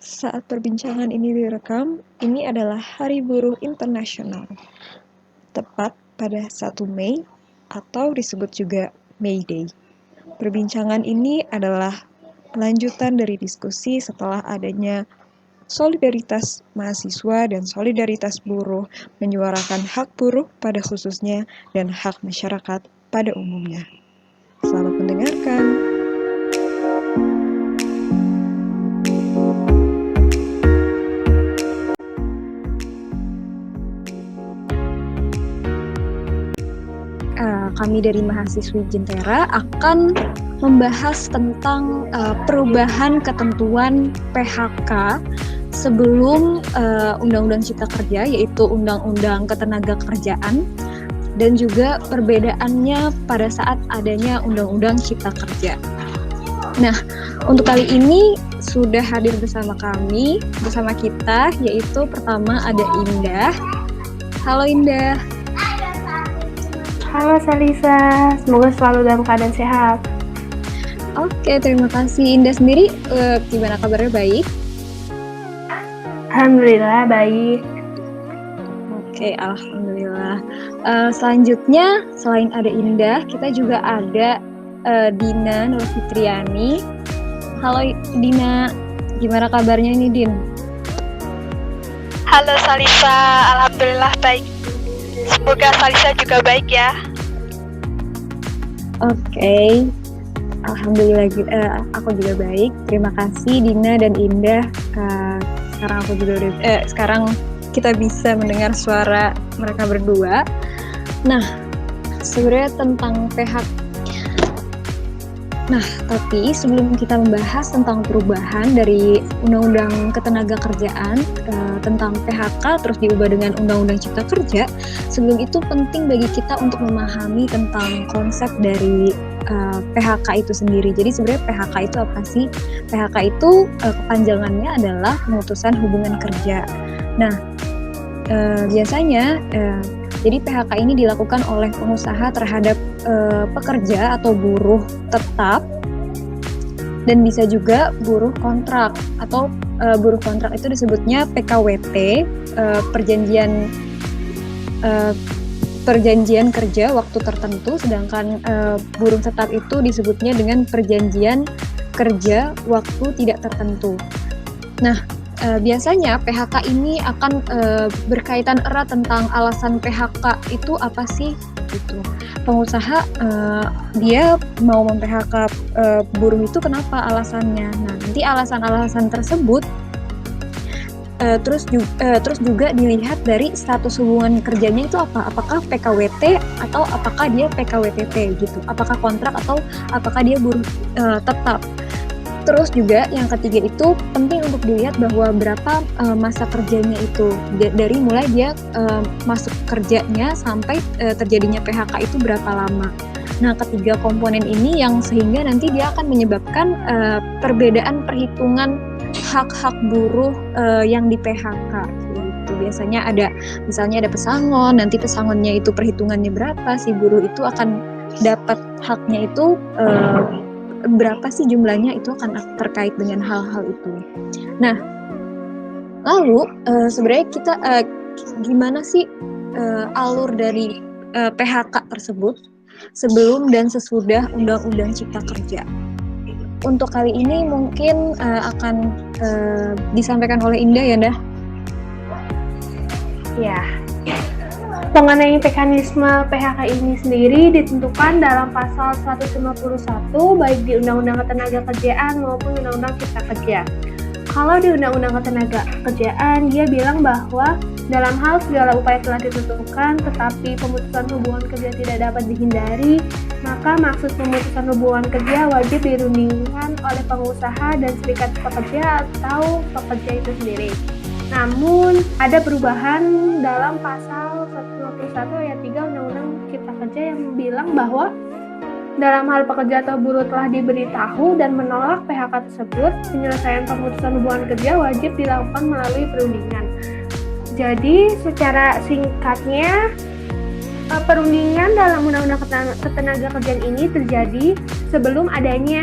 Saat perbincangan ini direkam, ini adalah Hari Buruh Internasional, tepat pada 1 Mei atau disebut juga May Day. Perbincangan ini adalah lanjutan dari diskusi setelah adanya solidaritas mahasiswa dan solidaritas buruh menyuarakan hak buruh pada khususnya dan hak masyarakat pada umumnya. Selamat mendengarkan. Kami dari mahasiswi Jentera akan membahas tentang perubahan ketentuan PHK sebelum Undang-Undang Cipta Kerja, yaitu Undang-Undang Ketenagakerjaan, dan juga perbedaannya pada saat adanya Undang-Undang Cipta Kerja. Nah, untuk kali ini sudah hadir bersama kita, yaitu pertama ada Indah. Halo Indah. Halo Salisa, semoga selalu dalam keadaan sehat. Oke, terima kasih. Indah sendiri gimana kabarnya, baik? Alhamdulillah baik. Oke, alhamdulillah. Selanjutnya, selain ada Indah, kita juga ada Dina Nurfitriani. Halo Dina, gimana kabarnya nih Din? Halo Salisa, alhamdulillah baik. Semoga Salisa juga baik ya. Oke, alhamdulillah aku juga baik. Terima kasih Dina dan Indah. Sekarang kita bisa mendengar suara mereka berdua. Nah, sebenarnya tentang PHK. Nah, tapi sebelum kita membahas tentang perubahan dari Undang-Undang Ketenagakerjaan tentang PHK terus diubah dengan Undang-Undang Cipta Kerja, sebelum itu penting bagi kita untuk memahami tentang konsep dari PHK itu sendiri. Jadi sebenarnya PHK itu apa sih? PHK itu kepanjangannya adalah pemutusan hubungan kerja. Nah, biasanya jadi PHK ini dilakukan oleh pengusaha terhadap pekerja atau buruh tetap, dan bisa juga buruh kontrak atau buruh kontrak itu disebutnya PKWT, perjanjian kerja waktu tertentu, sedangkan buruh tetap itu disebutnya dengan perjanjian kerja waktu tidak tertentu. Nah, biasanya PHK ini akan berkaitan erat tentang alasan PHK itu apa sih gitu. Pengusaha dia mau mem-PHK buruh itu kenapa alasannya. Nah, nanti alasan-alasan tersebut terus juga dilihat dari status hubungan kerjanya itu apa. Apakah PKWT atau apakah dia PKWTT gitu. Apakah kontrak atau apakah dia buruh tetap. Terus juga yang ketiga itu penting untuk dilihat bahwa berapa masa kerjanya itu, dari mulai dia masuk kerjanya sampai terjadinya PHK itu berapa lama. Nah, ketiga komponen ini yang sehingga nanti dia akan menyebabkan perbedaan perhitungan hak-hak buruh yang di PHK. Gitu. Biasanya misalnya ada pesangon, nanti pesangonnya itu perhitungannya berapa, si buruh itu akan dapat haknya itu berapa sih jumlahnya, itu akan terkait dengan hal-hal itu. Nah, lalu sebenarnya kita gimana sih alur dari PHK tersebut sebelum dan sesudah Undang-Undang Cipta Kerja? Untuk kali ini mungkin akan disampaikan oleh Indah ya, Dah? Ya. Mengenai mekanisme PHK ini sendiri ditentukan dalam pasal 151 baik di Undang-Undang Ketenagakerjaan maupun Undang-Undang Cipta Kerja. Kalau di Undang-Undang Ketenagakerjaan dia bilang bahwa dalam hal segala upaya telah ditentukan tetapi pemutusan hubungan kerja tidak dapat dihindari, maka maksud pemutusan hubungan kerja wajib dirundingkan oleh pengusaha dan serikat pekerja atau pekerja itu sendiri. Namun, ada perubahan dalam pasal 151 ayat 3 Undang-Undang Cipta Kerja yang bilang bahwa dalam hal pekerja atau buruh telah diberitahu dan menolak PHK tersebut, penyelesaian pemutusan hubungan kerja wajib dilakukan melalui perundingan. Jadi, secara singkatnya, perundingan dalam Undang-Undang Ketenagakerjaan ini terjadi sebelum adanya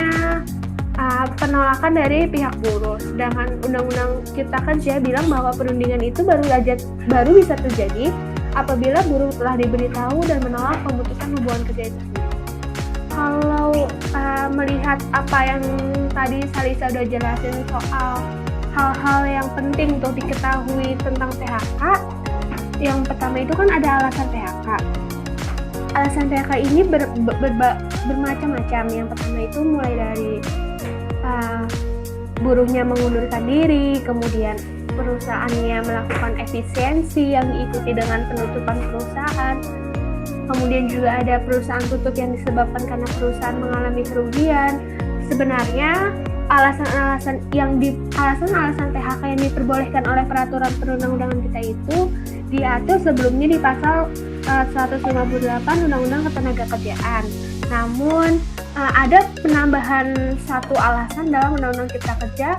penolakan dari pihak buruh. Sedangkan Undang-Undang Cipta Kerja bilang bahwa perundingan itu baru bisa terjadi apabila buruh telah diberitahu dan menolak pemutusan hubungan kerja itu. Kalau melihat apa yang tadi Salisa udah jelasin soal hal-hal yang penting untuk diketahui tentang PHK, yang pertama itu kan ada alasan PHK. Alasan PHK ini bermacam-macam. Yang pertama itu mulai dari buruhnya mengundurkan diri, kemudian perusahaannya melakukan efisiensi yang diikuti dengan penutupan perusahaan. Kemudian juga ada perusahaan tutup yang disebabkan karena perusahaan mengalami kerugian. Sebenarnya alasan-alasan PHK yang diperbolehkan oleh peraturan perundang-undangan kita itu diatur sebelumnya di pasal 158 Undang-Undang Ketenagakerjaan. Namun ada penambahan satu alasan dalam Undang-Undang Cipta Kerja,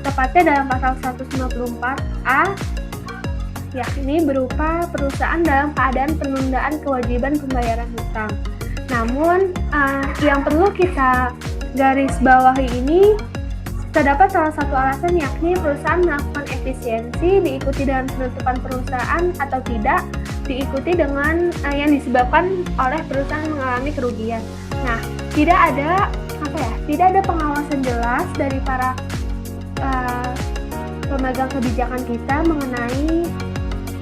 tepatnya dalam pasal 154A, yakni berupa perusahaan dalam keadaan penundaan kewajiban pembayaran hutang. Namun yang perlu kita garis bawahi ini, terdapat salah satu alasan, yakni perusahaan melakukan efisiensi diikuti dengan penutupan perusahaan atau tidak diikuti dengan yang disebabkan oleh perusahaan mengalami kerugian. Nah, tidak ada pengawasan jelas dari para pemegang kebijakan kita mengenai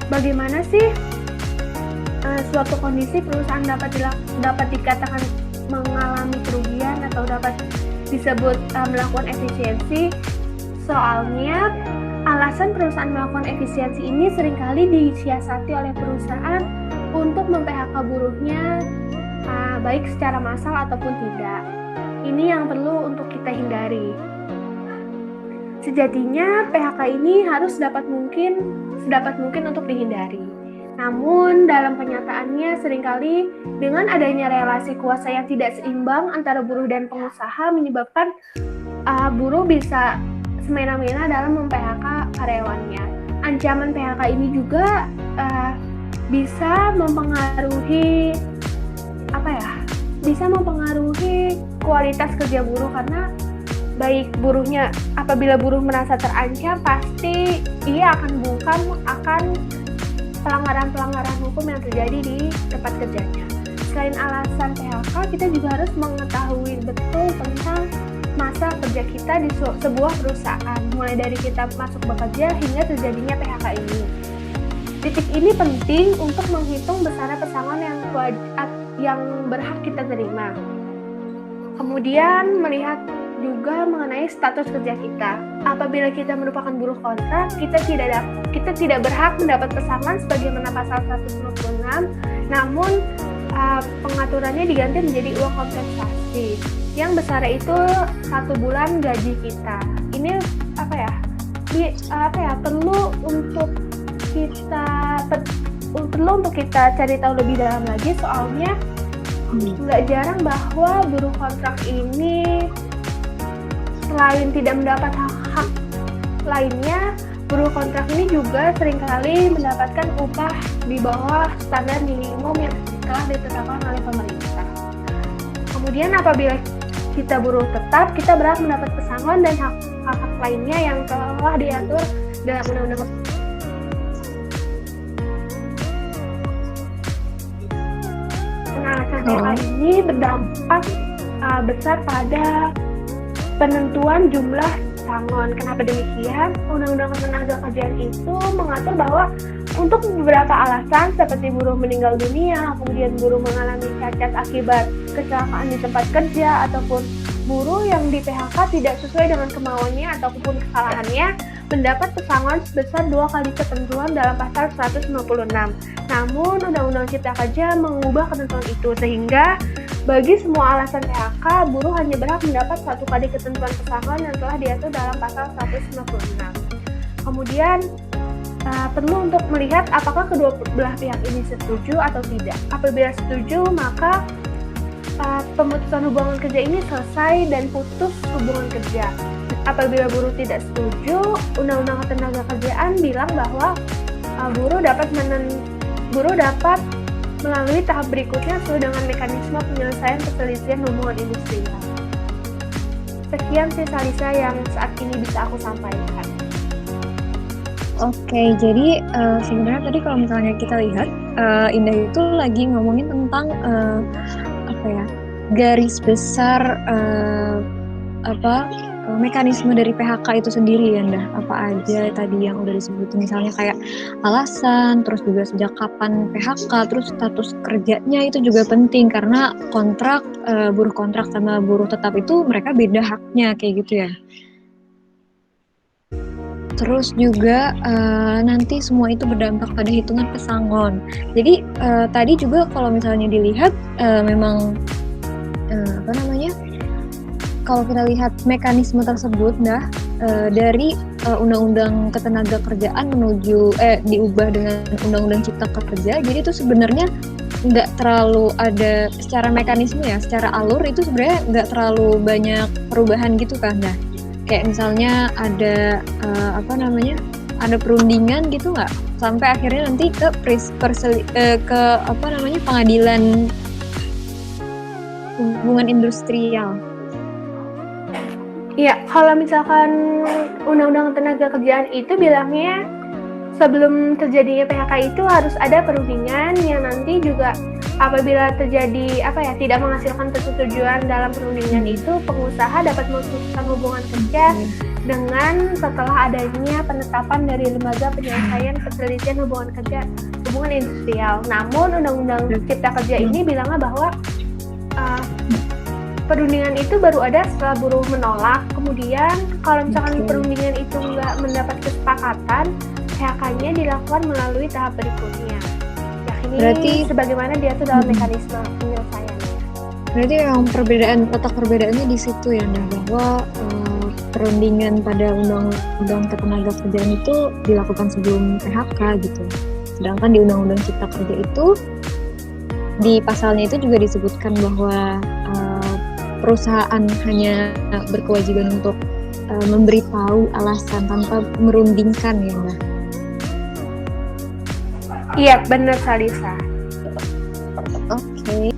bagaimana sih suatu kondisi perusahaan dapat dikatakan mengalami kerugian atau dapat disebut melakukan efisiensi. Soalnya alasan perusahaan melakukan efisiensi ini seringkali disiasati oleh perusahaan untuk mem-PHK buruhnya baik secara massal ataupun tidak. Ini yang perlu untuk kita hindari. Sejatinya PHK ini harus sedapat mungkin untuk dihindari. Namun dalam kenyataannya seringkali dengan adanya relasi kuasa yang tidak seimbang antara buruh dan pengusaha menyebabkan buruh bisa semena-mena dalam mem-PHK karyawannya. Ancaman PHK ini juga bisa mempengaruhi kualitas kerja buruh, karena baik buruhnya, apabila buruh merasa terancam, pasti ia akan pelanggaran-pelanggaran hukum yang terjadi di tempat kerjanya. Selain alasan PHK, kita juga harus mengetahui betul tentang masa kerja kita di sebuah perusahaan, mulai dari kita masuk bekerja hingga terjadinya PHK ini. Titik ini penting untuk menghitung besaran pesangon yang berhak kita terima. Kemudian melihat juga mengenai status kerja kita. Apabila kita merupakan buruh kontrak, kita tidak berhak mendapat pesangon sebagaimana pasal 156. Namun pengaturannya diganti menjadi uang kompensasi yang besarnya itu 1 bulan gaji kita. Ini perlu untuk kita cari tahu lebih dalam lagi, soalnya nggak jarang bahwa buruh kontrak ini selain tidak mendapat hak-hak lainnya, buruh kontrak ini juga seringkali mendapatkan upah di bawah standar minimum yang telah ditetapkan oleh pemerintah. Kemudian apabila kita buruh tetap, kita berhak mendapat pesangon dan hak-hak lainnya yang telah diatur dalam undang-undang. Alasan PHK ini berdampak besar pada penentuan jumlah pesangon. Kenapa demikian? Undang-Undang Ketenagakerjaan itu mengatur bahwa untuk beberapa alasan seperti buruh meninggal dunia, kemudian buruh mengalami cacat akibat kecelakaan di tempat kerja, ataupun buruh yang di PHK tidak sesuai dengan kemauannya ataupun kesalahannya, mendapat pesangon sebesar 2 kali ketentuan dalam pasal 156. Namun Undang-Undang Cipta Kerja mengubah ketentuan itu, sehingga bagi semua alasan PHK, buruh hanya berhak mendapat 1 kali ketentuan pesangon yang telah diatur dalam pasal 156. Kemudian perlu untuk melihat apakah kedua belah pihak ini setuju atau tidak. Apabila setuju, maka pemutusan hubungan kerja ini selesai dan putus hubungan kerja. Apabila buruh tidak setuju, Undang-Undang Ketenagakerjaan bilang bahwa buruh dapat melalui tahap berikutnya sesuai dengan mekanisme penyelesaian perselisihan hubungan industrial. Sekian sih Salisa yang saat ini bisa aku sampaikan. Oke, jadi sebenarnya tadi kalau misalnya kita lihat Indah itu lagi ngomongin tentang apa ya, garis besar mekanisme dari PHK itu sendiri ya, Indah. Apa aja tadi yang udah disebut, misalnya kayak alasan, terus juga sejak kapan PHK, terus status kerjanya itu juga penting karena kontrak buruh kontrak sama buruh tetap itu mereka beda haknya kayak gitu ya. Terus juga nanti semua itu berdampak pada hitungan pesangon. Jadi tadi juga kalau misalnya dilihat memang kalau kita lihat mekanisme tersebut dari Undang-Undang Ketenagakerjaan diubah dengan Undang-Undang Cipta Kerja. Jadi itu sebenarnya nggak terlalu ada secara mekanisme ya, secara alur itu sebenarnya nggak terlalu banyak perubahan gitu kan, kayak misalnya ada ada perundingan gitu nggak, sampai akhirnya nanti ke pengadilan hubungan industrial. Iya, kalau misalkan Undang-Undang Ketenagakerjaan itu bilangnya sebelum terjadinya PHK itu harus ada perundingan yang nanti juga apabila terjadi tidak menghasilkan persetujuan dalam perundingan itu, pengusaha dapat memutuskan hubungan kerja dengan setelah adanya penetapan dari Lembaga Penyelesaian Perselisihan Hubungan Kerja Hubungan Industrial. Namun Undang-Undang Cipta Kerja ini bilangnya bahwa perundingan itu baru ada setelah buruh menolak. Kemudian kalau misalkan perundingan itu nggak mendapat kesepakatan, PHK-nya dilakukan melalui tahap berikutnya. Ini berarti sebagaimana diatur dalam mekanisme penyelesaiannya. Berarti memang letak perbedaannya di situ ya, bahwa perundingan pada Undang-Undang Ketenagakerjaan itu dilakukan sebelum PHK gitu. Sedangkan di Undang-Undang Cipta Kerja itu di pasalnya itu juga disebutkan bahwa perusahaan hanya berkewajiban untuk memberitahu alasan tanpa merundingkan ya, Mbak. Iya, benar Salisa. Oke.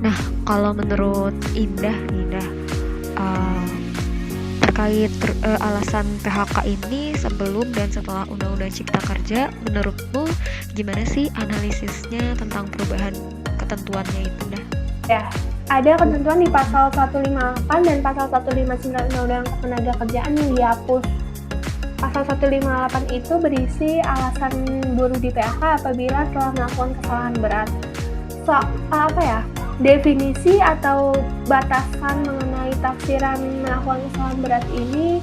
Nah, kalau menurut Indah terkait alasan PHK ini sebelum dan setelah Undang-Undang Cipta Kerja, menurutmu gimana sih analisisnya tentang perubahan ketentuannya itu, Dah? Ya, ada ketentuan di pasal 158 dan pasal 159 Undang-Undang Ketenagakerjaan yang dihapus. Pasal 158 itu berisi alasan buruh di PHK apabila telah melakukan kesalahan berat. Definisi atau batasan mengenai tafsiran melakukan kesalahan berat ini,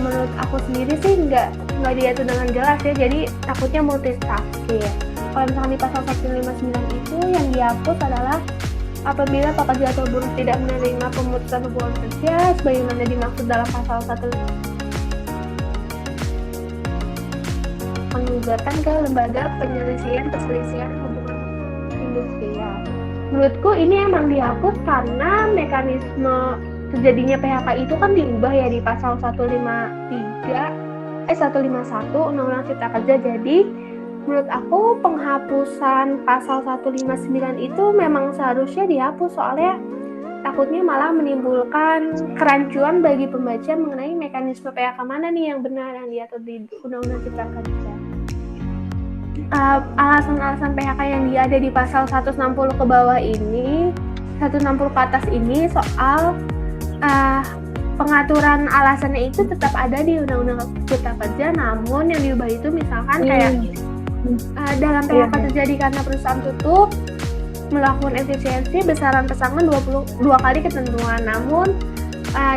menurut aku sendiri sih nggak diatur dengan jelas ya, jadi takutnya multitafsir. Kalau misalkan di pasal 159 itu yang dihapus adalah apabila pekerja atau buruh tidak menerima pemutusan hubungan kerja sebagaimana dimaksud dalam pasal 1 penggugatan ke Lembaga Penyelesaian Perselisihan Hubungan Industrial. Menurutku ini emang dihapus karena mekanisme terjadinya PHK itu kan diubah ya di pasal 151 Undang-Undang Cipta Kerja. Jadi menurut aku penghapusan pasal 159 itu memang seharusnya dihapus, soalnya takutnya malah menimbulkan kerancuan bagi pembaca mengenai mekanisme PHK mana nih yang benar yang diatur di Undang-Undang Cipta Kerja. Alasan-alasan PHK yang ada di pasal 160 ke bawah ini, 160 ke atas ini soal pengaturan alasannya itu tetap ada di Undang-Undang Cipta Kerja, namun yang diubah itu misalkan kayak dalam PHK terjadi karena perusahaan tutup, melakukan efisiensi, besaran pesangon 22 kali ketentuan, namun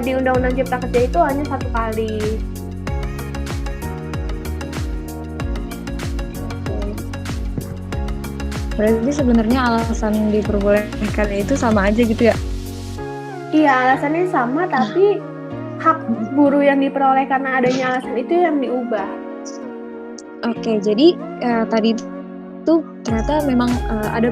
di Undang-Undang Cipta Kerja itu hanya 1 kali. Berarti sebenarnya alasan diperbolehkan itu sama aja gitu ya? Iya, alasannya sama, tapi hak buruh yang diperoleh karena adanya alasan itu yang diubah. Oke, jadi tadi itu ternyata memang ada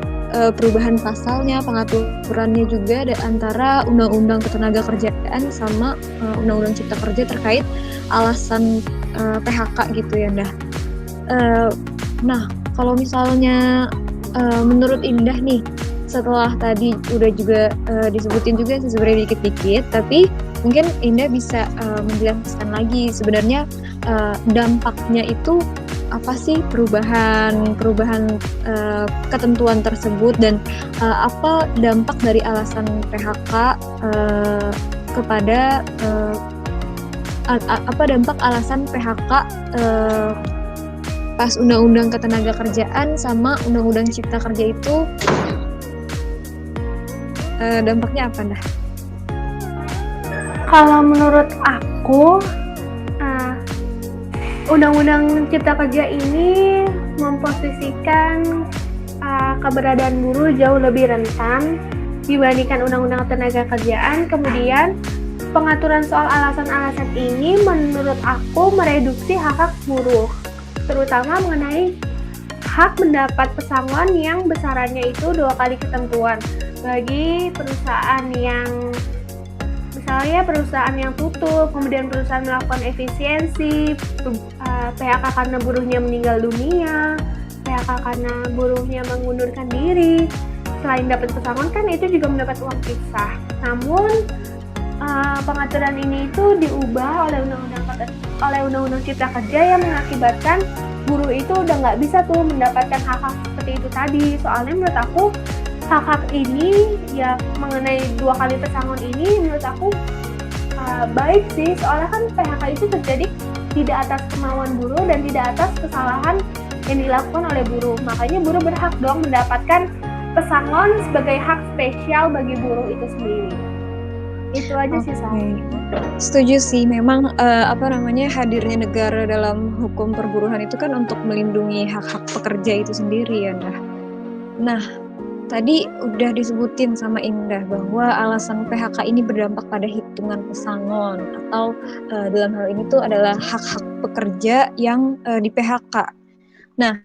perubahan pasalnya, pengaturannya juga antara Undang-Undang Ketenagakerjaan sama Undang-Undang Cipta Kerja terkait alasan PHK gitu ya, Dah. Nah, kalau misalnya menurut Indah nih, setelah tadi udah juga disebutin juga sih sebenarnya dikit-dikit, tapi mungkin Indah bisa menjelaskan lagi sebenarnya dampaknya itu apa sih perubahan ketentuan tersebut, dan apa dampak dari alasan PHK kepada apa dampak alasan PHK pas Undang-Undang Ketenagakerjaan sama Undang-Undang Cipta Kerja itu dampaknya apa dah? Kalau menurut aku, Undang-Undang Cipta Kerja ini memposisikan keberadaan buruh jauh lebih rentan dibandingkan Undang-Undang Ketenagakerjaan. Kemudian pengaturan soal alasan-alasan ini menurut aku mereduksi hak-hak buruh, terutama mengenai hak mendapat pesangon yang besarannya itu 2 kali ketentuan. Bagi perusahaan yang misalnya perusahaan yang tutup, kemudian perusahaan melakukan efisiensi, PHK karena buruhnya meninggal dunia, PHK karena buruhnya mengundurkan diri, selain dapat pesangon kan itu juga mendapat uang pisah. Namun pengaturan ini itu diubah oleh Undang-Undang Cipta Kerja yang mengakibatkan buruh itu udah nggak bisa tuh mendapatkan hak-hak seperti itu tadi. Soalnya menurut aku hak-hak ini ya mengenai 2 kali pesangon ini menurut aku baik sih, soalnya kan PHK itu terjadi tidak atas kemauan buruh dan tidak atas kesalahan yang dilakukan oleh buruh. Makanya buruh berhak dong mendapatkan pesangon sebagai hak spesial bagi buruh itu sendiri. Itu aja sih saya. Setuju sih, memang hadirnya negara dalam hukum perburuhan itu kan untuk melindungi hak-hak pekerja itu sendiri ya, Nah, tadi udah disebutin sama Indah bahwa alasan PHK ini berdampak pada hitungan pesangon atau dalam hal ini tuh adalah hak-hak pekerja yang di PHK. Nah,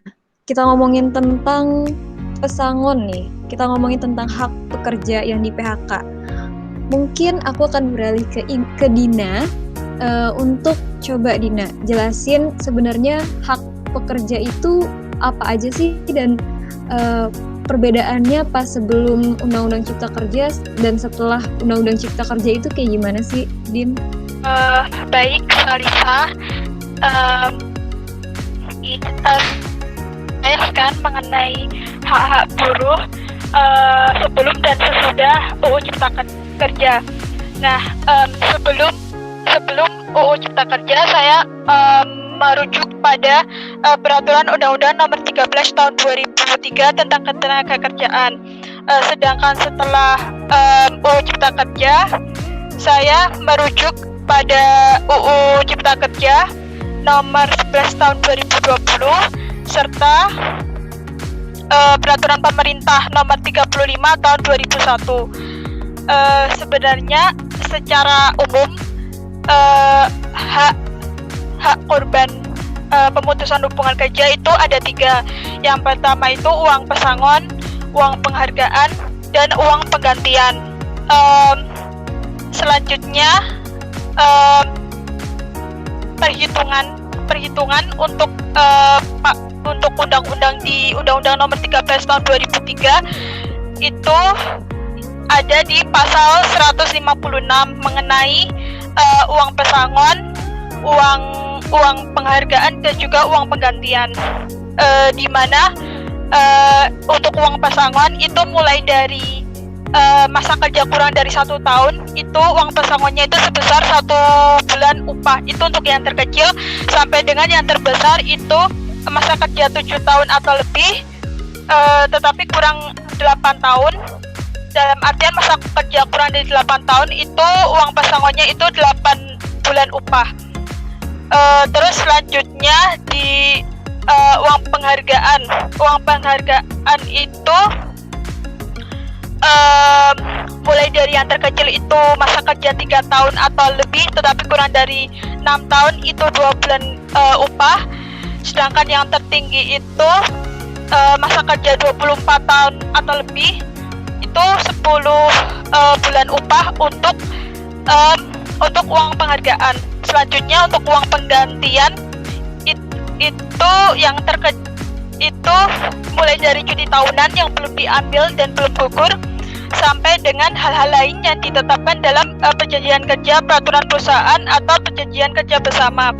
kita ngomongin tentang pesangon nih, kita ngomongin tentang hak pekerja yang di PHK. Mungkin aku akan beralih ke Dina untuk coba Dina jelasin sebenarnya hak pekerja itu apa aja sih, dan perbedaannya pas sebelum Undang-Undang Cipta Kerja dan setelah Undang-Undang Cipta Kerja itu kayak gimana sih, Din? Baik, Salisa. Saya kan mengenai hak-hak buruh sebelum dan sesudah UU Cipta Kerja. Nah, sebelum UU Cipta Kerja saya merujuk pada Peraturan Undang-Undang Nomor 13 Tahun 2003 tentang Ketenagakerjaan. Sedangkan setelah UU Cipta Kerja, saya merujuk pada UU Cipta Kerja Nomor 11 Tahun 2020 serta Peraturan Pemerintah Nomor 35 Tahun 2001. Sebenarnya secara umum hak korban pemutusan hubungan kerja itu ada 3. Yang pertama itu uang pesangon, uang penghargaan, dan uang penggantian. Selanjutnya perhitungan untuk undang-undang di Undang-Undang Nomor 13 Tahun 2003 itu ada di pasal 156 mengenai uang pesangon, uang penghargaan, dan juga uang penggantian. Di mana untuk uang pesangon itu mulai dari masa kerja kurang dari 1 tahun, itu uang pesangonnya itu sebesar 1 bulan upah. Itu untuk yang terkecil, sampai dengan yang terbesar itu masa kerja 7 tahun atau lebih, tetapi kurang 8 tahun. Dalam artian masa kerja kurang dari 8 tahun itu uang pesangonnya itu 8 bulan upah. Terus selanjutnya di uang penghargaan. Uang penghargaan itu mulai dari yang terkecil itu masa kerja 3 tahun atau lebih tetapi kurang dari 6 tahun itu 2 bulan upah. Sedangkan yang tertinggi itu masa kerja 24 tahun atau lebih itu 10 bulan upah untuk uang penghargaan. Selanjutnya untuk uang penggantian itu itu mulai dari cuti tahunan yang belum diambil dan belum gugur sampai dengan hal-hal lain yang ditetapkan dalam perjanjian kerja, peraturan perusahaan atau perjanjian kerja bersama.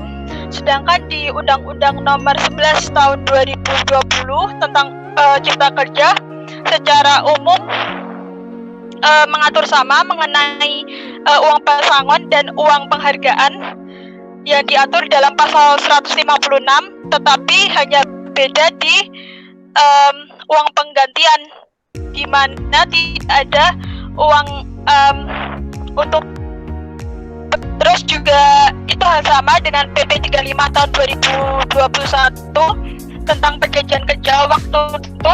Sedangkan di Undang-Undang Nomor 11 Tahun 2020 tentang Cipta Kerja secara umum mengatur sama mengenai uang pesangon dan uang penghargaan yang diatur dalam pasal 156, tetapi hanya beda di uang penggantian, di mana tidak ada uang untuk. Terus juga itu hal sama dengan PP 35 tahun 2021 tentang perjanjian kerja, waktu itu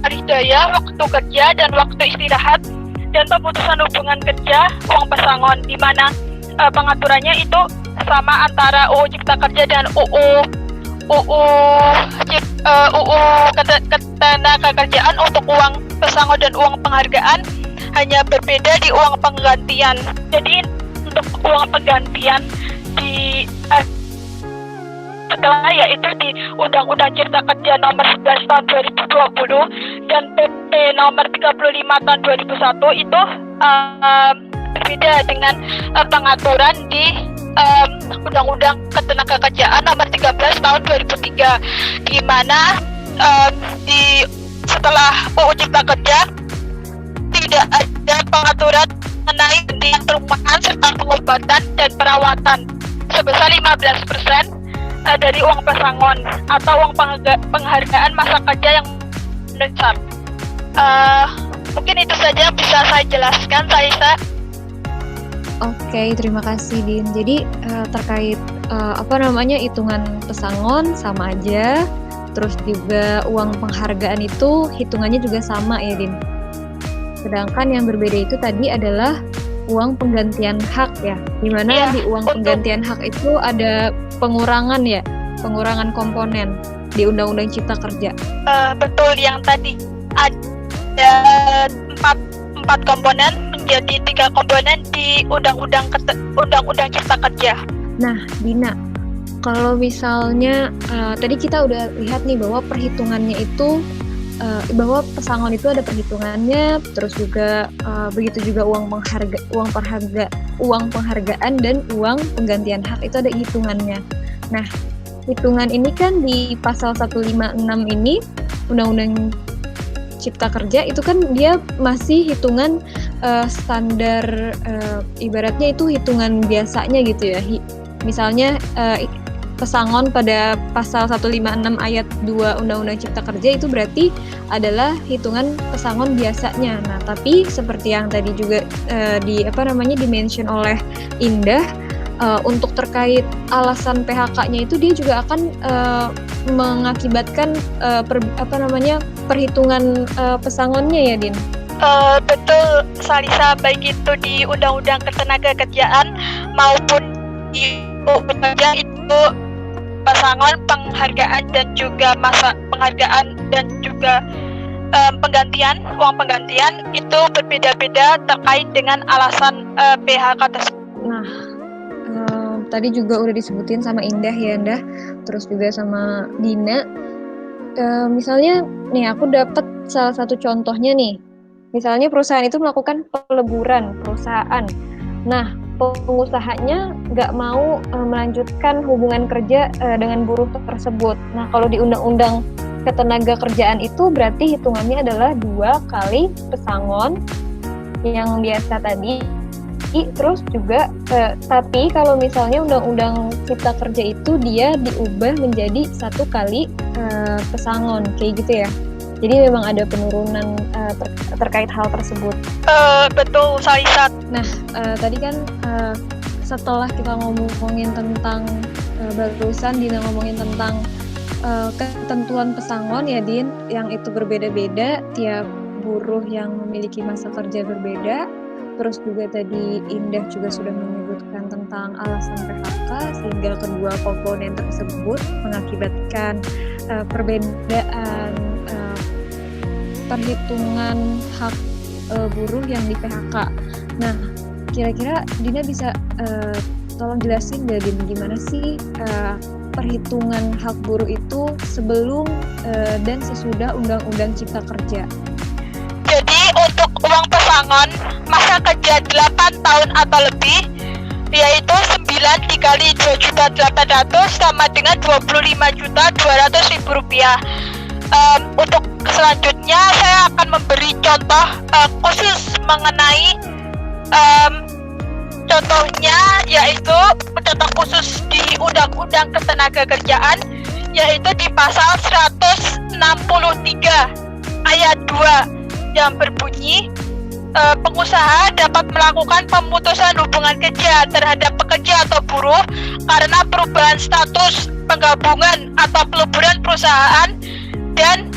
alih daya, waktu kerja dan waktu istirahat, dan pemutusan hubungan kerja, uang pesangon, di mana pengaturannya itu sama antara UU Cipta Kerja dan UU Ketenagakerjaan untuk uang pesangon dan uang penghargaan hanya berbeda di uang penggantian. Jadi untuk uang penggantian di setelah yaitu di Undang-Undang Cipta Kerja Nomor 11 Tahun 2020 dan PP Nomor 35 Tahun 2001 itu berbeda dengan pengaturan di Undang-Undang Ketenagakerjaan Nomor 13 Tahun 2003, di mana setelah UU Cipta Kerja tidak ada pengaturan mengenai hentian perumahan serta pengobatan dan perawatan sebesar 15% dari uang pesangon atau uang penghargaan masa kerja yang besar. Mungkin itu saja yang bisa saya jelaskan, Saisa. Oke, terima kasih Din. Jadi terkait hitungan pesangon sama aja, terus juga uang penghargaan itu hitungannya juga sama ya Din. Sedangkan yang berbeda itu tadi adalah uang penggantian hak ya, dimana di uang penggantian hak itu ada pengurangan ya, pengurangan komponen di Undang-Undang Cipta Kerja. Betul, yang tadi ada empat komponen menjadi 3 komponen di Undang-Undang Cipta Kerja. Nah, Dina, kalau misalnya tadi kita udah lihat nih bahwa perhitungannya itu bahwa pesangon itu ada perhitungannya, terus juga begitu juga uang penghargaan dan uang penggantian hak itu ada hitungannya. Nah, hitungan ini kan di pasal 156 ini Undang-Undang Cipta Kerja itu kan dia masih hitungan standar, ibaratnya itu hitungan biasanya gitu ya. Misalnya pesangon pada pasal 156 ayat 2 Undang-Undang Cipta Kerja itu berarti adalah hitungan pesangon biasanya. Nah, tapi seperti yang tadi juga di-mention oleh Indah, untuk terkait alasan PHK-nya itu dia juga akan mengakibatkan perhitungan pesangonnya ya, Din. Betul, Salisa, baik itu di Undang-Undang Ketenagakerjaan maupun di UU Kerja itu pesangon, penghargaan dan juga masa penghargaan dan juga penggantian, uang penggantian itu berbeda-beda terkait dengan alasan PHK tersebut. Nah, tadi juga udah disebutin sama Indah ya, Indah, terus juga sama Dina. Misalnya nih aku dapat salah satu contohnya nih. Misalnya perusahaan itu melakukan peleburan perusahaan. Nah, pengusahanya nggak mau melanjutkan hubungan kerja dengan buruh tersebut. Nah, kalau di Undang-Undang Ketenagakerjaan itu berarti hitungannya adalah 2 kali pesangon yang biasa tadi. Terus juga tapi kalau misalnya Undang-Undang Cipta Kerja itu dia diubah menjadi 1 kali pesangon kayak gitu ya. Jadi memang ada penurunan terkait hal tersebut. Betul, Salisa. Nah, tadi kan setelah kita ngomongin tentang barusan Dina ngomongin tentang ketentuan pesangon ya Din, yang itu berbeda-beda tiap buruh yang memiliki masa kerja berbeda. Terus juga tadi Indah juga sudah menyebutkan tentang alasan PHK sehingga kedua komponen tersebut mengakibatkan perbedaan perhitungan hak buruh yang di PHK. Nah, kira-kira Dina bisa tolong jelasin nggak Din, gimana sih perhitungan hak buruh itu sebelum dan sesudah Undang-Undang Cipta Kerja. Jadi untuk uang pesangon masa kerja 8 tahun atau lebih, yaitu 9 dikali 2.800.000 sama dengan 25.200.000 rupiah. Untuk selanjutnya saya akan memberi contoh khusus mengenai contohnya, yaitu contoh khusus di Undang-Undang Ketenagakerjaan, yaitu di pasal 163 ayat 2 yang berbunyi pengusaha dapat melakukan pemutusan hubungan kerja terhadap pekerja atau buruh karena perubahan status, penggabungan atau peleburan perusahaan, dan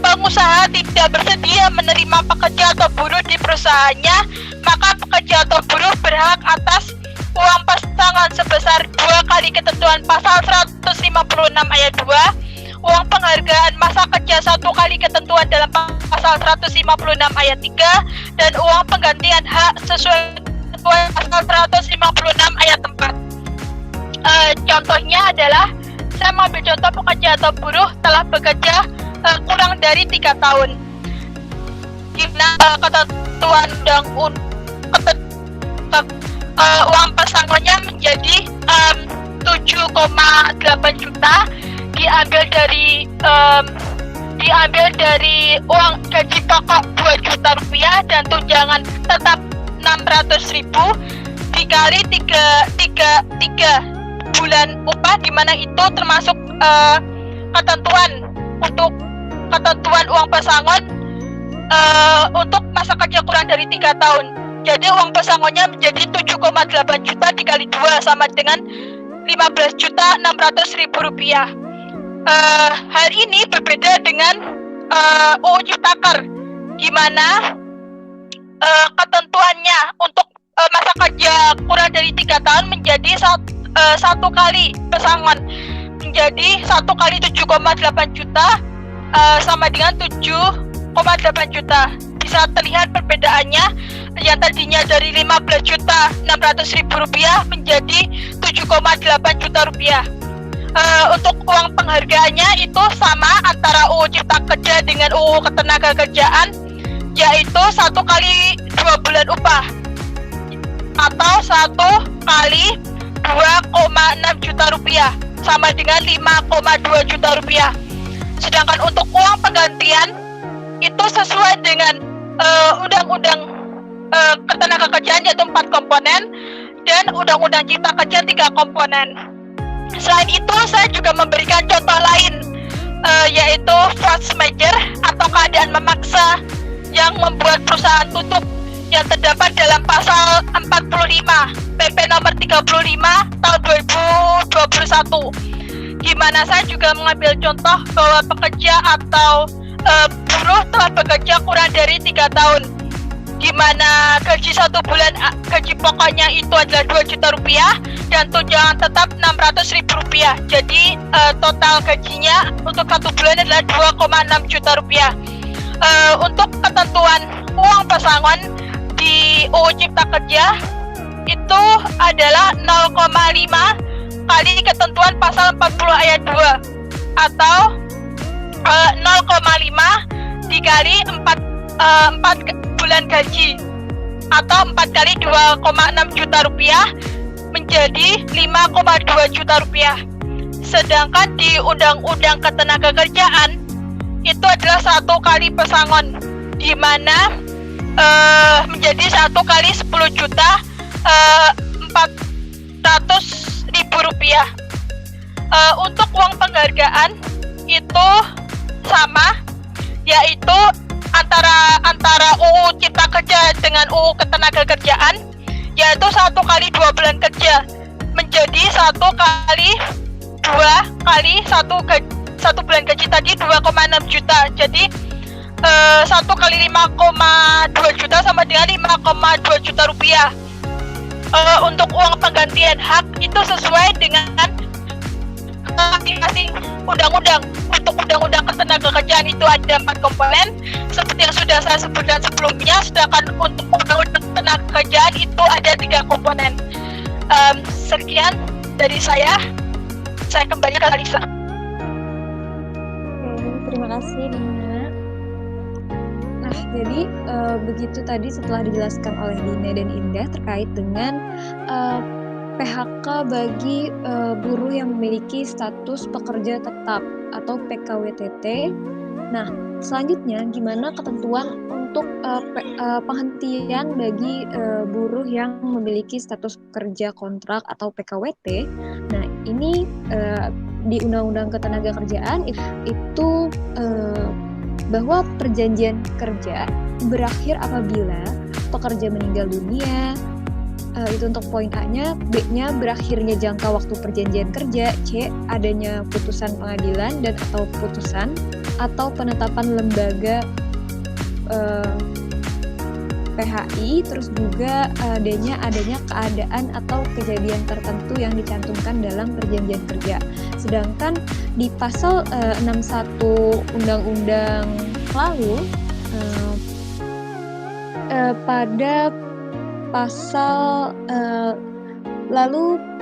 pengusaha tidak bersedia menerima pekerja atau buruh di perusahaannya, maka pekerja atau buruh berhak atas uang pesangon sebesar 2 kali ketentuan pasal 156 ayat 2, uang penghargaan masa kerja 1 kali ketentuan dalam pasal 156 ayat 3, dan uang penggantian hak sesuai ketentuan pasal 156 ayat 4. Contohnya adalah, saya mengambil contoh pekerja atau buruh telah bekerja kurang dari 3 tahun. Gimana ketentuan uang pesangonnya menjadi 7,8 juta, diambil dari uang gaji pokok 2 juta rupiah dan tunjangan tetap 600.000 dikali 3 bulan upah, di mana itu termasuk ketentuan uang pesangon untuk masa kerja kurang dari 3 tahun. Jadi uang pesangonnya menjadi 7,8 juta dikali 2 sama dengan 15.600.000 rupiah. Hal ini berbeda dengan UU Ciptaker, di mana ketentuannya untuk masa kerja kurang dari 3 tahun menjadi 1 kali pesangon, menjadi 1 kali 7,8 juta sama dengan 7,8 juta. Bisa terlihat perbedaannya, yang tadinya dari 15.600.000 rupiah menjadi 7,8 juta rupiah. Untuk uang penghargaannya itu sama antara UU Cipta Kerja dengan UU Ketenagakerjaan, yaitu 1 kali 2 bulan upah atau 1 kali 2,6 juta rupiah sama dengan 5,2 juta rupiah. Sedangkan untuk uang penggantian itu sesuai dengan Undang-Undang Ketenagakerjaan, yaitu 4 komponen, dan Undang-Undang Cipta Kerja 3 komponen. Selain itu, saya juga memberikan contoh lain, yaitu force majeure atau keadaan memaksa yang membuat perusahaan tutup, yang terdapat dalam pasal 45 PP nomor 35 tahun 2021, di mana saya juga mengambil contoh bahwa pekerja atau buruh telah bekerja kurang dari 3 tahun, di mana gaji 1 bulan gaji pokoknya itu adalah 2 juta rupiah dan tunjangan tetap 600.000 rupiah. Jadi total gajinya untuk 1 bulan adalah 2,6 juta rupiah. Untuk ketentuan uang pesangon di UU Cipta Kerja itu adalah 0,5 kali ketentuan pasal 40 ayat 2 atau 0,5 dikali 4 bulan gaji atau 4 kali 2,6 juta rupiah menjadi 5,2 juta rupiah. Sedangkan di Undang-Undang Ketenagakerjaan itu adalah 1 kali pesangon, di mana menjadi 1 kali 10 juta 400.000 rupiah. Untuk uang penghargaan itu sama, yaitu antara UU Cipta Kerja dengan UU Ketenagakerjaan, yaitu 1 kali 2 bulan kerja menjadi 1 kali 2 kali 1 bulan gaji tadi 2,6 juta. Jadi 1 kali 5,2 juta sama dengan 5,2 juta rupiah. Untuk uang penggantian hak itu sesuai dengan masing-masing undang-undang. Untuk Undang-Undang Ketenagakerjaan itu ada 4 komponen seperti yang sudah saya sebutkan sebelumnya, sedangkan untuk Undang-Undang Ketenagakerjaan itu ada 3 komponen. Sekian dari saya. Saya kembali ke Alisa. Oke, terima kasih Dina. Nah, jadi begitu tadi setelah dijelaskan oleh Dina dan Indah terkait dengan PHK bagi buruh yang memiliki status pekerja tetap atau PKWTT. Nah, selanjutnya gimana ketentuan untuk penghentian bagi buruh yang memiliki status pekerja kontrak atau PKWT. Nah, ini di Undang-Undang Ketenagakerjaan itu bahwa perjanjian kerja berakhir apabila pekerja meninggal dunia, itu untuk poin A-nya, B-nya berakhirnya jangka waktu perjanjian kerja, C adanya putusan pengadilan dan atau putusan atau penetapan lembaga PHI, terus juga adanya keadaan atau kejadian tertentu yang dicantumkan dalam perjanjian kerja. Sedangkan di pasal 61 Undang-Undang lalu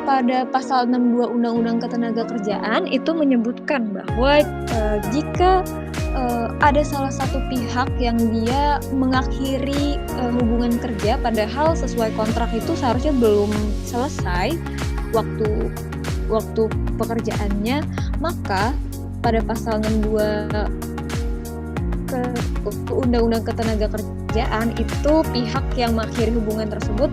pada pasal 62 Undang-Undang Ketenagakerjaan itu menyebutkan bahwa jika ada salah satu pihak yang dia mengakhiri hubungan kerja padahal sesuai kontrak itu seharusnya belum selesai waktu pekerjaannya, maka pada pasal 62 Undang-Undang Ketenagakerjaan itu pihak yang mengakhiri hubungan tersebut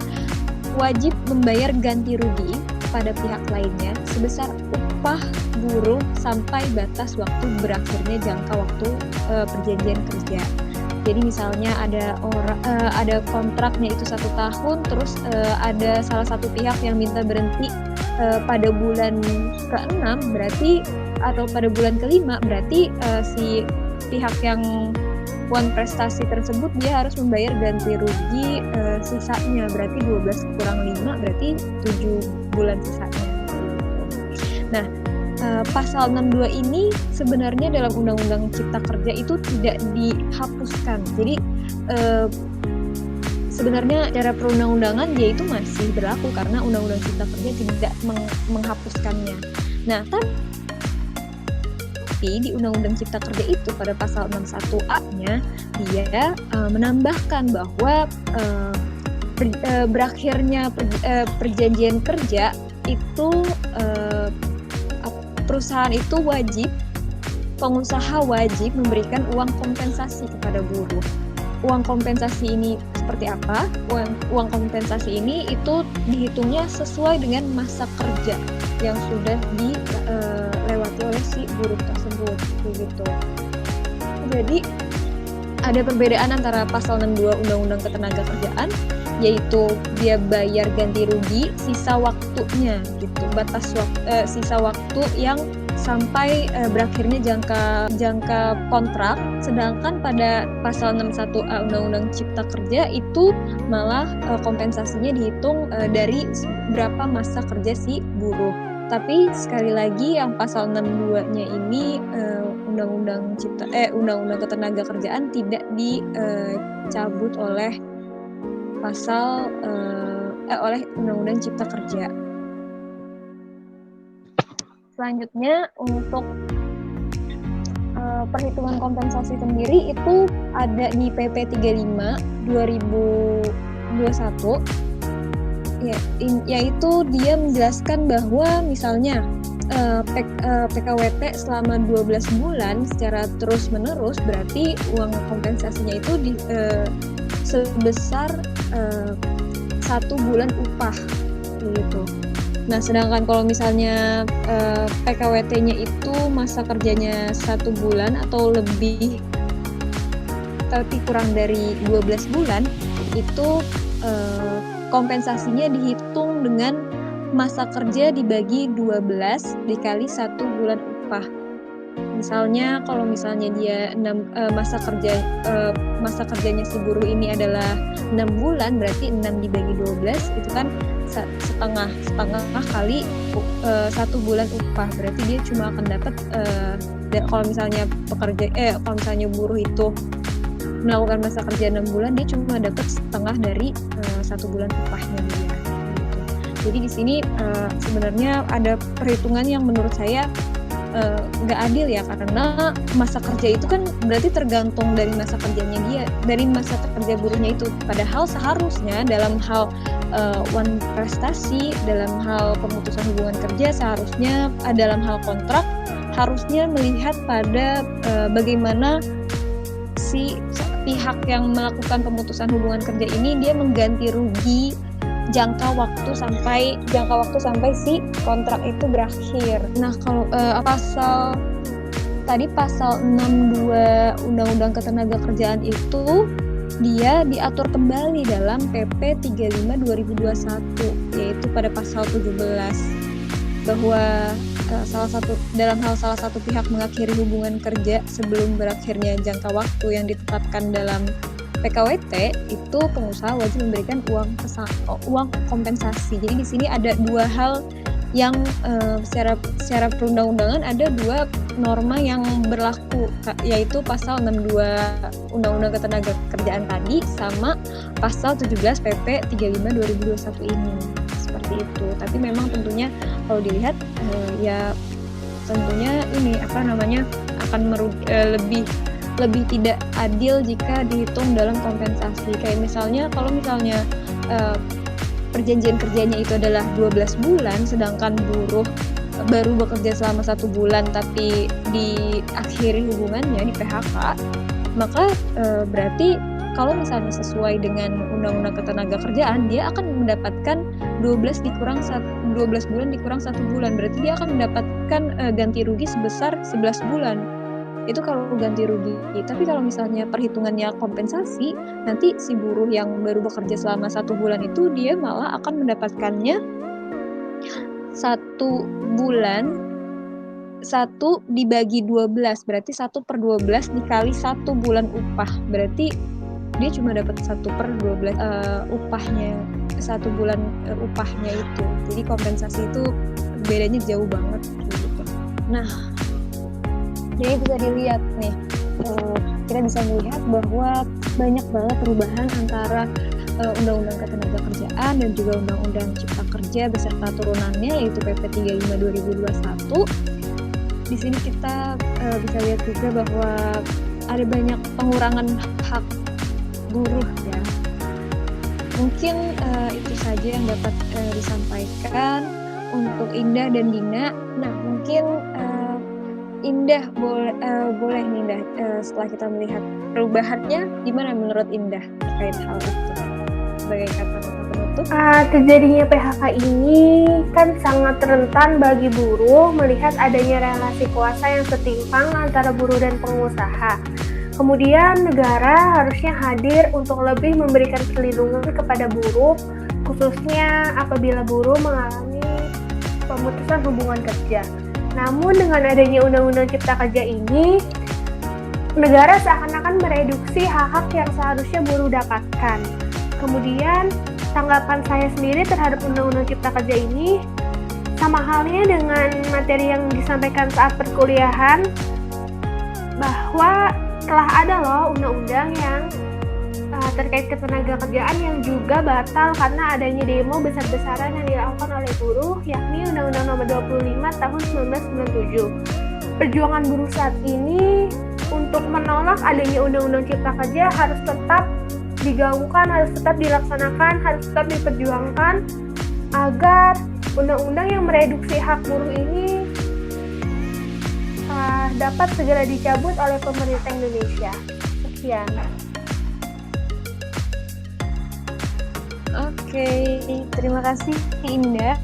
wajib membayar ganti rugi pada pihak lainnya sebesar upah buruh sampai batas waktu berakhirnya jangka waktu perjanjian kerja. Jadi misalnya ada kontraknya itu 1 tahun, terus ada salah satu pihak yang minta berhenti pada bulan ke-6 berarti atau pada bulan ke-5 berarti si pihak yang prestasi tersebut dia harus membayar ganti rugi sisanya, berarti 12 kurang 5 berarti 7 bulan sisanya. Nah, pasal 62 ini sebenarnya dalam Undang-Undang Cipta Kerja itu tidak dihapuskan. Jadi sebenarnya cara perundang-undangan dia itu masih berlaku karena Undang-Undang Cipta Kerja tidak menghapuskannya. Nah, tapi di Undang-Undang Cipta Kerja itu pada pasal 61A-nya dia menambahkan bahwa berakhirnya perjanjian kerja itu perusahaan itu pengusaha wajib memberikan uang kompensasi kepada buruh. Uang kompensasi ini seperti apa? Uang kompensasi ini itu dihitungnya sesuai dengan masa kerja yang sudah dilewati oleh si buruh tersebut, begitu. Jadi ada perbedaan antara pasal 62 Undang-Undang Ketenagakerjaan, yaitu dia bayar ganti rugi sisa waktunya gitu, sisa waktu yang sampai berakhirnya jangka kontrak. Sedangkan pada pasal 61A Undang-Undang Cipta Kerja itu malah kompensasinya dihitung dari berapa masa kerja si buruh. Tapi sekali lagi yang pasal 62-nya ini Undang-Undang Ketenagakerjaan tidak dicabut oleh oleh Undang-Undang Cipta Kerja. Selanjutnya untuk perhitungan kompensasi sendiri itu ada di PP 35 2021. Yaitu dia menjelaskan bahwa misalnya PKWT selama 12 bulan secara terus-menerus berarti uang kompensasinya itu sebesar 1 bulan upah gitu. Nah, sedangkan kalau misalnya PKWT-nya itu masa kerjanya 1 bulan atau lebih tapi kurang dari 12 bulan itu kompensasinya dihitung dengan masa kerja dibagi 12 dikali 1 bulan upah. Misalnya kalau misalnya dia masa kerjanya si buruh ini adalah 6 bulan, berarti 6 dibagi 12 itu kan setengah kali 1 bulan upah. Berarti dia cuma akan dapat kalau misalnya kalau misalnya buruh itu melakukan masa kerja 6 bulan, dia cuma dapat setengah dari 1 bulan upahnya dia. Gitu. Jadi di sini sebenarnya ada perhitungan yang menurut saya nggak adil ya, karena masa kerja itu kan berarti tergantung dari masa kerjanya dia, dari masa kerja buruhnya itu. Padahal seharusnya dalam hal prestasi, dalam hal pemutusan hubungan kerja, seharusnya dalam hal kontrak harusnya melihat pada bagaimana si pihak yang melakukan pemutusan hubungan kerja ini dia mengganti rugi jangka waktu sampai si kontrak itu berakhir. Nah, kalau pasal 62 Undang-Undang Ketenagakerjaan itu dia diatur kembali dalam PP 35 2021, yaitu pada pasal 17, bahwa dalam hal salah satu pihak mengakhiri hubungan kerja sebelum berakhirnya jangka waktu yang ditetapkan dalam PKWT, itu pengusaha wajib memberikan uang kompensasi. Jadi di sini ada dua hal yang secara perundang-undangan ada dua norma yang berlaku, yaitu pasal 62 Undang-Undang Ketenagakerjaan tadi sama pasal 17 PP 35 2021 ini. Seperti itu. Tapi memang tentunya kalau dilihat ya tentunya ini akan lebih tidak adil jika dihitung dalam kompensasi. Kayak misalnya kalau perjanjian kerjanya itu adalah 12 bulan, sedangkan buruh baru bekerja selama 1 bulan tapi diakhiri hubungannya, di PHK, maka berarti kalau misalnya sesuai dengan Undang-Undang Ketenagakerjaan, dia akan mendapatkan 12 bulan dikurang 1 bulan, berarti dia akan mendapatkan ganti rugi sebesar 11 bulan. Itu kalau ganti rugi. Tapi kalau misalnya perhitungannya kompensasi, nanti si buruh yang baru bekerja selama 1 bulan itu dia malah akan mendapatkannya 1 bulan 1 dibagi 12, berarti 1/12 dikali 1 bulan upah, berarti dia cuma dapat 1/12 upahnya, 1 bulan upahnya itu. Jadi kompensasi itu bedanya jauh banget gitu. Nah, jadi bisa dilihat nih, kita bisa melihat bahwa banyak banget perubahan antara Undang-Undang Ketenagakerjaan dan juga Undang-Undang Cipta Kerja beserta turunannya, yaitu PP 35 2021. Di sini kita bisa lihat juga bahwa ada banyak pengurangan hak buruh ya. Mungkin itu saja yang dapat disampaikan untuk Indah dan Dina. Nah, mungkin Indah boleh nih Indah, setelah kita melihat perubahannya, gimana menurut Indah terkait hal itu sebagai kata-kata penutup? Terjadinya PHK ini kan sangat rentan bagi buruh melihat adanya relasi kuasa yang setimpang antara buruh dan pengusaha. Kemudian negara harusnya hadir untuk lebih memberikan perlindungan kepada buruh, khususnya apabila buruh mengalami pemutusan hubungan kerja. Namun dengan adanya Undang-Undang Cipta Kerja ini, negara seakan-akan mereduksi hak-hak yang seharusnya buruh dapatkan. Kemudian tanggapan saya sendiri terhadap Undang-Undang Cipta Kerja ini sama halnya dengan materi yang disampaikan saat perkuliahan, bahwa telah ada loh undang-undang yang terkait ketenagakerjaan yang juga batal karena adanya demo besar-besaran yang dilakukan oleh buruh, yakni Undang-Undang Nomor 25 Tahun 1997. Perjuangan buruh saat ini untuk menolak adanya Undang-Undang Cipta Kerja harus tetap digaungkan, harus tetap dilaksanakan, harus tetap diperjuangkan agar undang-undang yang mereduksi hak buruh ini dapat segera dicabut oleh pemerintah Indonesia. Sekian. Oke, terima kasih Indah.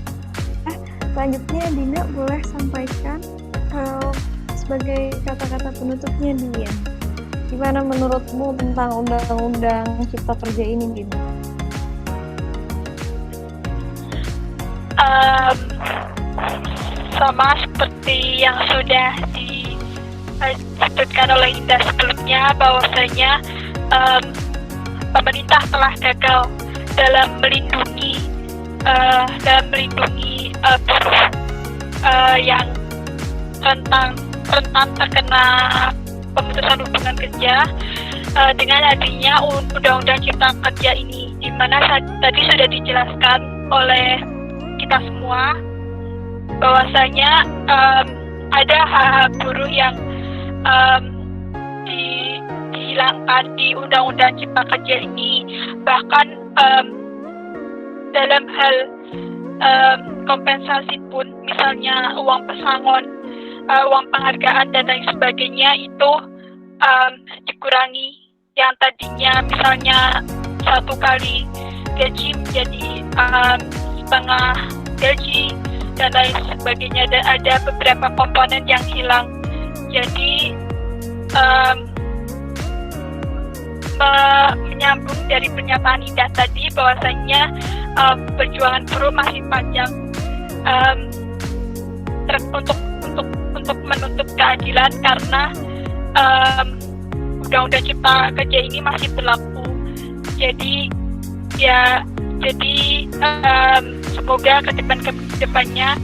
Selanjutnya Dina boleh sampaikan sebagai kata-kata penutupnya Dina. Gimana menurutmu tentang Undang-Undang Cipta Kerja ini, Dina? Sama seperti yang sudah disebutkan oleh Indah sebelumnya, bahwasanya pemerintah telah gagal dalam melindungi buruh yang rentan terkena pemutusan hubungan kerja dengan adanya Undang-Undang Cipta Kerja ini, di mana tadi sudah dijelaskan oleh kita semua bahwasanya ada hak-hak buruh yang dihilangkan di Undang-Undang Cipta Kerja ini. Bahkan dalam hal kompensasi pun, misalnya uang pesangon, uang penghargaan dan lain sebagainya itu dikurangi. Yang tadinya misalnya 1 kali gaji menjadi setengah gaji dan lain sebagainya, dan ada beberapa komponen yang hilang. Jadi menyambung dari pernyataan Indah tadi bahwasanya perjuangan buruh masih panjang untuk menuntut keadilan, karena Undang-Undang Cipta Kerja ini masih berlaku. Jadi semoga ke depannya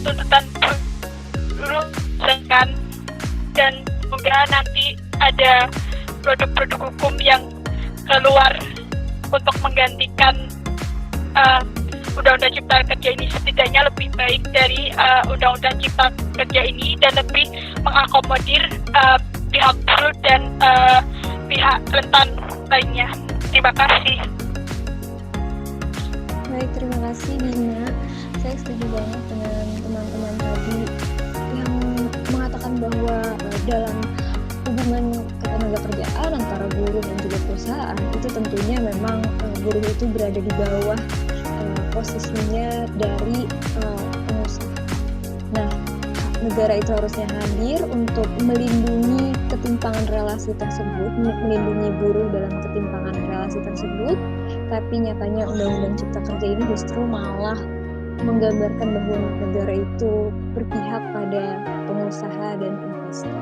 tuntutan buruh diselesaikan, dan semoga nanti ada produk-produk hukum yang keluar untuk menggantikan Undang-Undang Cipta Kerja ini, setidaknya lebih baik dari Undang-Undang Cipta Kerja ini dan lebih mengakomodir pihak buruh dan pihak rentan lainnya. Terima kasih. Baik, terima kasih Dina. Saya setuju banget dengan teman-teman tadi yang mengatakan bahwa dalam hubungan ketenaga kerjaan antara buruh dan juga perusahaan itu tentunya memang buruh itu berada di bawah posisinya dari pengusaha. Nah, negara itu harusnya hadir untuk melindungi ketimpangan relasi tersebut, melindungi buruh dalam ketimpangan relasi tersebut, tapi nyatanya Undang-Undang Cipta Kerja ini justru malah menggambarkan bahwa negara itu berpihak pada pengusaha dan investor.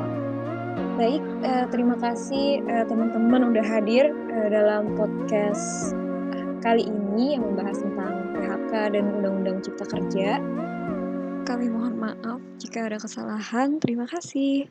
Baik, terima kasih teman-teman udah hadir dalam podcast kali ini yang membahas tentang PHK dan Undang-Undang Cipta Kerja. Kami mohon maaf jika ada kesalahan. Terima kasih.